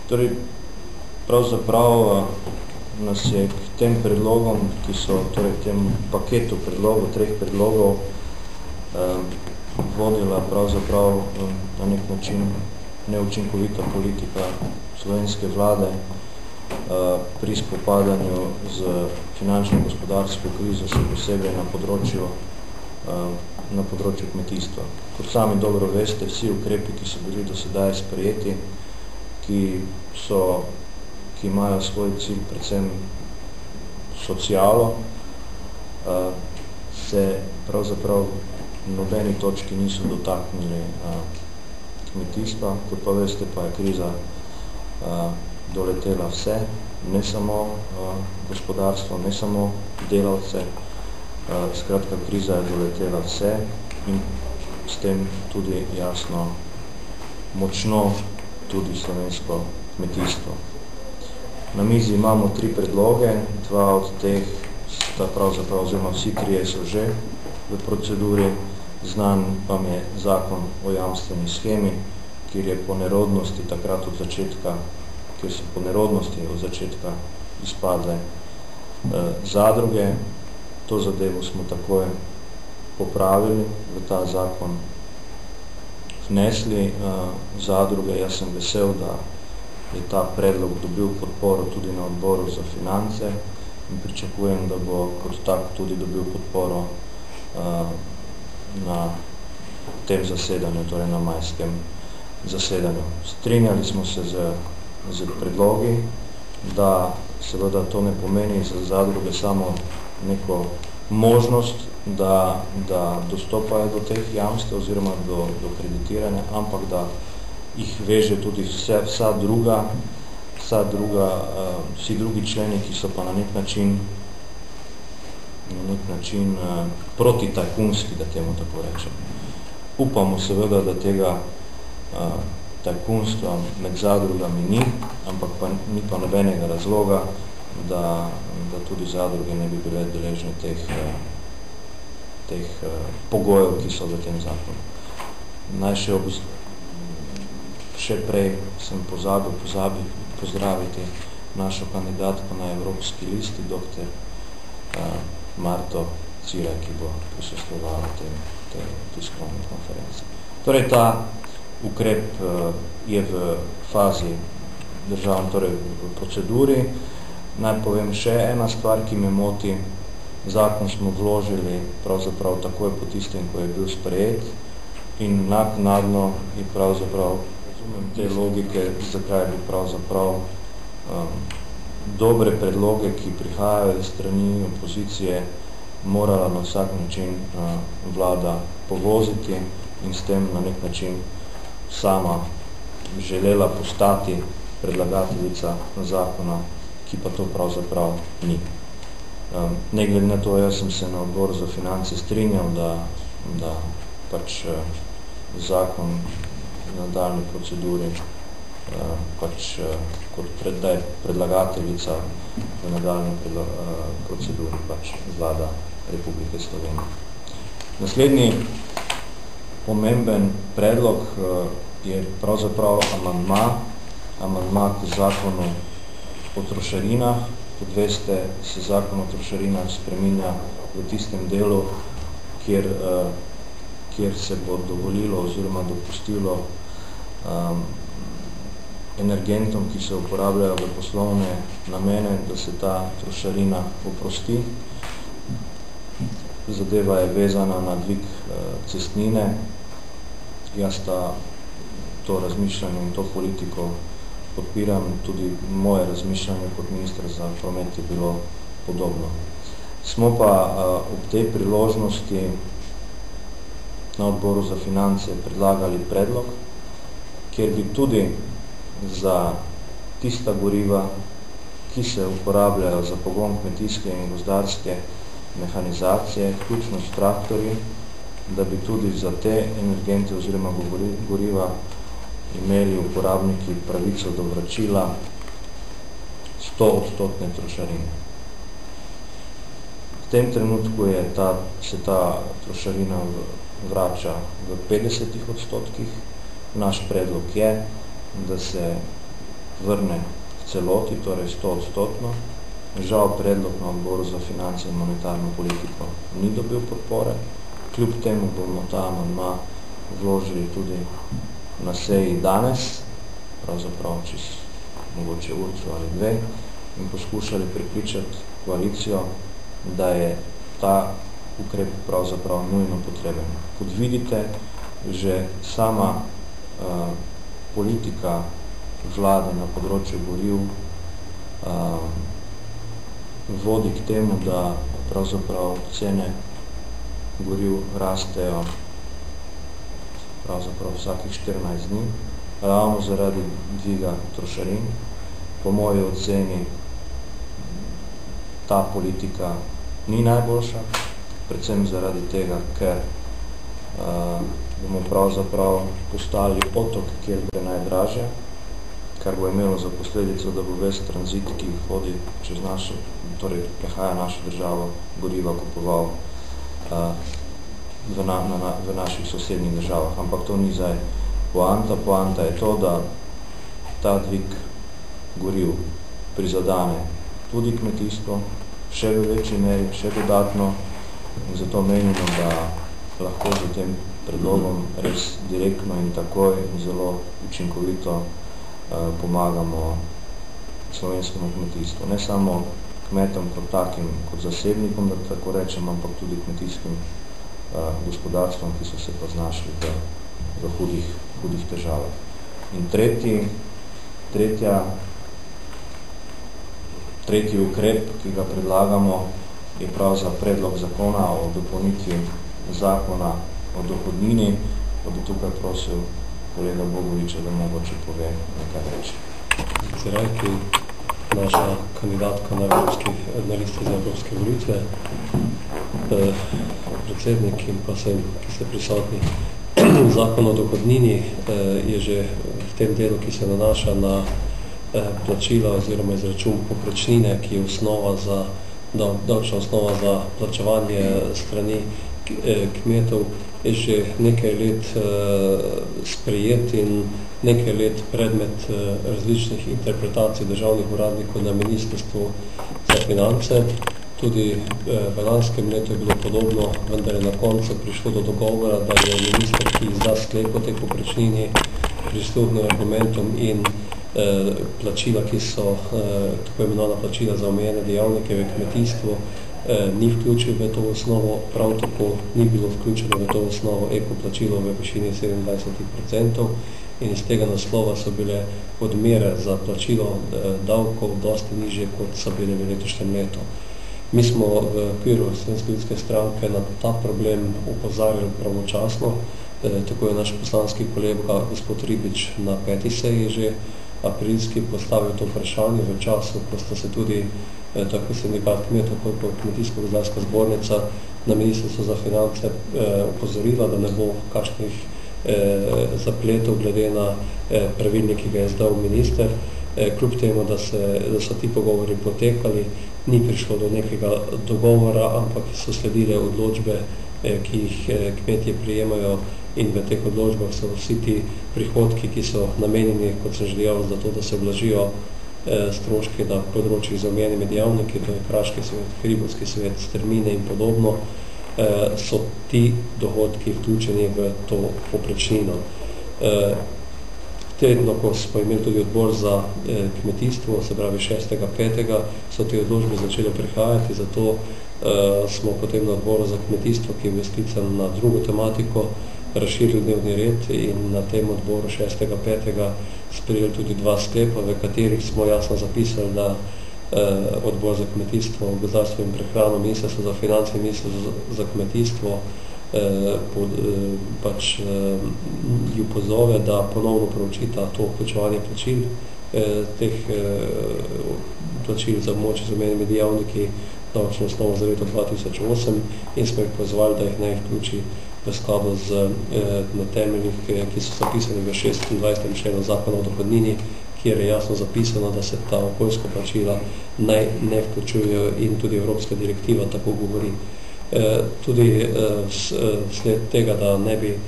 Torej, pravzaprav nas je k tem predlogom, ki so torej tem paketu predlogov, 3 predlogov, vodila pravzaprav na nek način neučinkovita politika slovenske vlade pri spopadanju z finančno-gospodarsko krizo, še posebej na področju kmetijstva. Kot sami dobro veste, vsi ukrepi, ki so bili do sedaj sprejeti, ki imajo svoj cilj predvsem socialo, se pravzaprav nobeni točki niso dotaknili kmetijstva. Kot pa veste, pa je kriza doletela vse, ne samo gospodarstvo, ne samo delavce. Skratka, kriza je doletela vse in s tem tudi jasno močno tudi slovensko kmetijstvo. Na mizi imamo 3 predloge, 2 od teh sta pravzaprav, oziroma vsi 3 so že v proceduri. Znan vam je zakon o jamstveni shemi, kjer je po nerodnosti takrat od začetka, kjer so po nerodnosti od začetka izpadle zadruge. To zadevo smo takoj popravili, v ta zakon vnesli zadruge. Jaz sem vesel, da je ta predlog dobil podporo tudi na odboru za finance in pričakujem, da bo kot tak tudi dobil podporo na tem zasedanju, torej na majskem zasedanju. Strinjali smo se z predlogi, da seveda to ne pomeni za zadruge samo neko možnost, da dostopajo do teh jamstev oziroma do kreditiranja, ampak da jih veže tudi vsi drugi členi, ki so pa na nek način protitajkunski, da temu tako rečem. Upamo seveda, da tega tajkunstva med zadrugami ni, ampak ni pa nobenega razloga, da tudi zadruge ne bi bile deležne teh pogojev, ki so v tem zakonu. Naj še prej sem pozabil pozdraviti našo kandidatko na Evropski listi, dr. Marto Cire, ki bo prisostvovala tej tiskovni konferenci. Torej, ta ukrep je v fazi torej v proceduri. Naj povem še ena stvar, ki me moti. Zakon smo vložili pravzaprav takoj po tistem, ko je bil sprejet in naknadno je pravzaprav, razumem te logike, zakaj bi pravzaprav dobre predloge, ki prihajajo iz strani opozicije, morala na vsak način vlada povoziti in s tem na nek način sama želela postati predlagateljica zakona, ki pa to pravzaprav ni. Ne glede na to, jaz sem se na odboru za finance strinjal, da pač zakon v nadaljni proceduri kot predlagateljica v nadaljni proceduri pač vlada Republike Slovenije. Naslednji pomemben predlog je pravzaprav amandma k zakonu o trošarinah. Kot veste, se zakon o trošarinah spreminja v tistem delu, kjer se bo dovolilo oziroma dopustilo energentom, ki se uporabljajo v poslovne namene, da se ta trošarina oprosti. Zadeva je vezana na dvig cestnine. Jaz to razmišljanje in to politiko podpiram, tudi moje razmišljanje kot minister za promet je bilo podobno. Smo pa ob tej priložnosti na odboru za finance predlagali predlog, kjer bi tudi za tista goriva, ki se uporabljajo za pogon kmetijske in gozdarske mehanizacije, vključno s traktorji, da bi tudi za te energente oziroma goriva imeli uporabniki pravico do vračila 100% trošarine. V tem trenutku se ta trošarina vrača v 50%. Naš predlog je, da se vrne v celoti, torej 100%. Žal predlog na odboru za finance in monetarno politiko ni dobil podpore. Kljub temu bomo ta amandma vložili tudi na seji danes, pravzaprav čez mogoče urco ali dve, in poskušali prepričati koalicijo, da je ta ukrep pravzaprav nujno potreben. Kot vidite, že sama politika vlade na področju goriv vodi k temu, da pravzaprav cene goriv rastejo pravzaprav vsakih 14 dni, ravno zaradi dviga trošarin. Po moji oceni ta politika ni najboljša, predvsem zaradi tega, ker bomo pravzaprav postali otok, kjer bo najdražje, kar bo imelo za posledico, da bo ves tranzit, ki hodi čez našo, torej prehaja našo državo, goriva kupoval v naših sosednjih državah. Ampak to ni zdaj poanta. Poanta je to, da ta dvig goriv prizadane tudi kmetijstvo, še v večji meri, še dodatno, in zato menimo, da lahko z tem predlogom res direktno in takoj in zelo učinkovito pomagamo slovenskemu kmetijstvu. Ne samo kmetom kot takim, kot zasebnikom, da tako rečem, ampak tudi kmetijskim gospodarstvom, ki so se pa znašli v hudih težavah. In tretji ukrep, ki ga predlagamo, je pravzaprav predlog zakona o dopolnitvi zakona o dohodnini, pa bi tukaj prosil kolega Bogoviča, da mogoče pove nekaj reči. Zrajki, naša kandidatka na listi za evropske volitve, predsednik in pa vsem, ki ste prisotni. Zakon o dohodnini je že v tem delu, ki se nanaša na plačila oziroma izračun povprečnine, ki je davčna osnova za plačevanje strani kmetov, je že nekaj let sprejet in nekaj let predmet različnih interpretacij državnih uradnikov na Ministrstvu za finance. Tudi v lanskem letu je bilo podobno, vendar je na koncu prišlo do dogovora, da je minister, ki izda sklep o tej povprečnini, prisluhnil argumentom in plačila, ki so tako imenovana plačila za omejene dejavnike v kmetijstvu, ni vključil v to osnovo, prav tako ni bilo vključeno v to osnovo ekoplačilo v višini 27% in iz tega naslova so bile odmere za plačilo davkov dosti nižje, kot so bile v letošnjem letu. Mi smo v okviru Slovenske ljudske stranke na ta problem upozarjali pravočasno, tako je naš poslanski kolega gospod Ribič na 5. seji že aprilski postavil to vprašanje v času, ko sta se tudi tako sindikat kmetov kot Kmetijsko-gozdarska zbornica na Ministrstvu za finance opozorila, da ne bo kakšnih zapletov glede na pravilnik, ki ga je izdal minister. Kljub temu, da so ti pogovori potekali, ni prišlo do nekega dogovora, ampak so sledile odločbe, ki jih kmetje prijemajo, in v teh odločbah so vsi ti prihodki, ki so namenjeni, kot sem že dejal, za to, da se oblažijo stroški na področjih z omenjenimi dejavniki, to je Kraški svet, Hribovski svet, strmine in podobno, so ti dohodki vključeni v to povprečnino. Tedno, ko smo imeli tudi odbor za kmetijstvo, se pravi 6.5., so te odločbe začele prihajati, zato smo potem na odboru za kmetijstvo, ki je bil sklican na drugo tematiko, razširili dnevni red in na tem odboru 6.5. sprejeli tudi 2 sklepa, v katerih smo jasno zapisali, da odbor za kmetijstvo, gozdarstvo in prehrano, Ministrstvo za finance in Ministrstvo za kmetijstvo ju pozove, da ponovno proučita to vključevanje plačil, teh plačil za območje z omenjenimi dejavniki davčno osnovo za leto 2008 in smo jih pozvali, da jih naj vključi v skladu na temeljih, ki so zapisani v 26. členu zakona o dohodnini, kjer je jasno zapisano, da se ta okoljska plačila naj ne vključujejo in tudi Evropska direktiva tako govori. Tudi sled tega, da ne bi